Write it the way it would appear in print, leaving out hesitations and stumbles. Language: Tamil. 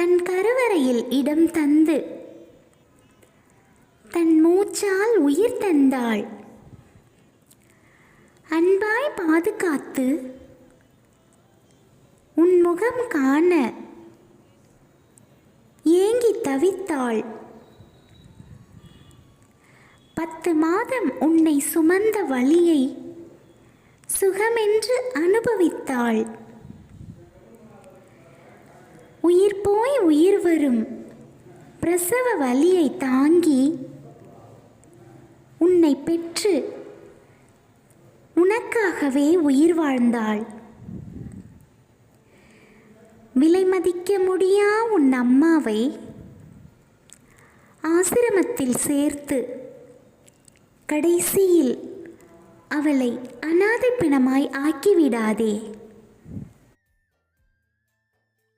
தன் கருவறையில் இடம் தந்து தன் மூச்சால் உயிர் தந்தாள். அன்பாய் பாதுகாத்து உன் முகம் காண ஏங்கி தவித்தாள். 10 மாதம் உன்னை சுமந்த வலியை சுகமென்று அனுபவித்தாள். உயிர் போய் உயிர் வரும் பிரசவ வலியை தாங்கி உன்னை பெற்று உனக்காகவே உயிர் வாழ்ந்தாள். விலை மதிக்க முடியா உன் அம்மாவை ஆசிரமத்தில் சேர்த்து கடைசியில் அவளை அனாதை பிணமாய் ஆக்கிவிடாதே.